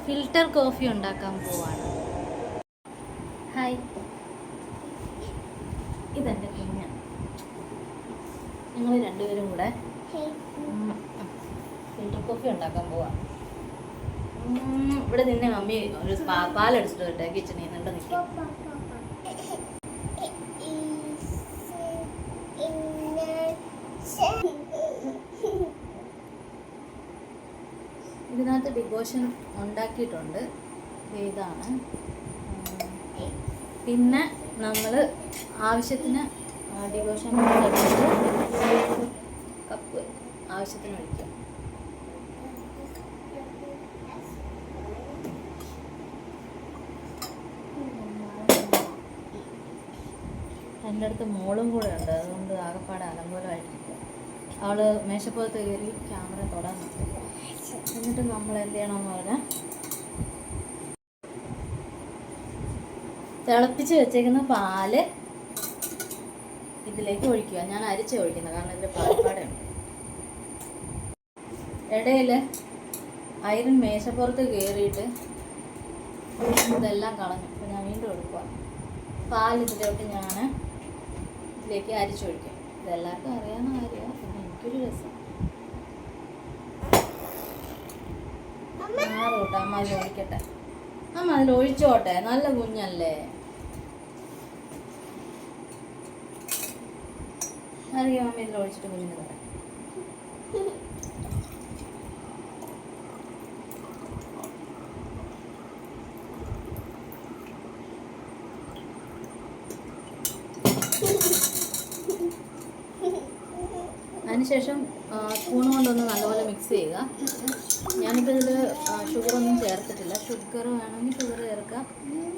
Filter coffee ഉണ്ടാക്കാൻ പോവാണ്. Hi, ഇതെൻ്റെ കുഞ്ഞ. ഞങ്ങൾ രണ്ടുപേരും കൂടെ ഫിൽറ്റർ കോഫി ഉണ്ടാക്കാൻ പോവാ. ഇവിടെ നിന്നെ മമ്മി ഒരു പാലെടുത്തിട്ട് കേട്ടെ, കിച്ചണിൽ നിന്നിട്ട് നിൽക്കും. ഇതിനകത്ത് ഡിവോഷൻ ഉണ്ടാക്കിയിട്ടുണ്ട്. ഇതാണ്. പിന്നെ നമ്മൾ ആവശ്യത്തിന് ഡിവോഷൻ കപ്പ് ആവശ്യത്തിന് ഒഴിക്കുക. എൻ്റെ അടുത്ത് മോളും കൂടെ ഉണ്ട്, അതുകൊണ്ട് ആകെപ്പാടെ അലങ്കോലമായിട്ടിരിക്കുക. അവൾ മേശപ്പുറത്ത് കയറി ക്യാമറ തൊടാൻ നോക്കും. എന്നിട്ട് നമ്മൾ എന്ത് ചെയ്യണമെന്ന് പറഞ്ഞാൽ തിളപ്പിച്ച് വെച്ചേക്കുന്ന പാല് ഇതിലേക്ക് ഒഴിക്കുക. ഞാൻ അരിച്ച ഒഴിക്കുന്നത്, കാരണം ഇതിൽ പാൽപ്പാടുണ്ട്. ഇടയിൽ അയരൻ മേശപ്പുറത്ത് കയറിയിട്ട് ഇതെല്ലാം കളഞ്ഞു. അപ്പോൾ ഞാൻ വീണ്ടും എടുക്കുക. പാൽ ഇതിലോട്ട് ഞാൻ ഇതിലേക്ക് അരിച്ചൊഴിക്കും. ഇതെല്ലാവർക്കും അറിയാവുന്ന കാര്യമാണ്, പിന്നെ എനിക്കൊരു രസം. മാറൂട്ടെ, അമ്മ അതിൽ ഒഴിക്കട്ടെ. അമ്മ അതിൽ ഒഴിച്ചോട്ടെ, നല്ല കുഞ്ഞല്ലേ. അറിയാം, അമ്മ ഇതിൽ ഒഴിച്ചിട്ട് കുഞ്ഞിന് തരാം. അതിനുശേഷം സ്പൂൺ കൊണ്ടൊന്ന് നല്ലപോലെ മിക്സ് ചെയ്യുക. ഞാനിപ്പോൾ ഇതിൽ ഷുഗറൊന്നും ചേർത്തിട്ടില്ല. ഷുഗർ വേണമെങ്കിൽ ഷുഗർ ചേർക്കാം,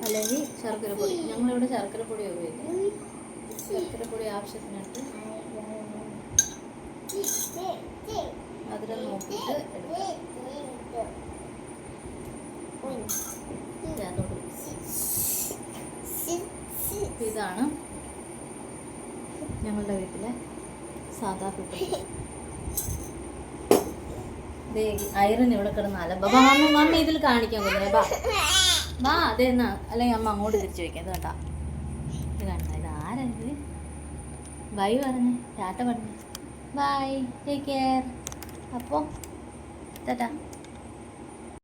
അല്ലെങ്കിൽ ശർക്കരപ്പൊടി. ഞങ്ങളിവിടെ ശർക്കരപ്പൊടി ഉപയോഗിക്കും. ശർക്കരപ്പൊടി ആവശ്യത്തിനിട്ട് മധുരം നോക്കിയിട്ട് എടുക്കാം. ഇതാണ് ഞങ്ങളുടെ വീട്ടിലെ സാധാ ഫിൽറ്റർ. ഐറൻ ഇവിടെ കിടന്ന് അലമ്പ. മമ്മി ഇതിൽ കാണിക്കാൻ കൊല്ലുന്നത്. ബാ അതെന്നാ, അല്ലെങ്കിൽ അമ്മ അങ്ങോട്ട് തിരിച്ചു വയ്ക്കാം. ഇത് കേട്ടാ, ഇത് കണ്ട, ഇത് ആരെങ്കിൽ ബൈ പറഞ്ഞേ, ടാറ്റ പറഞ്ഞേ. Bye, take care. അപ്പോൾ ടാറ്റ.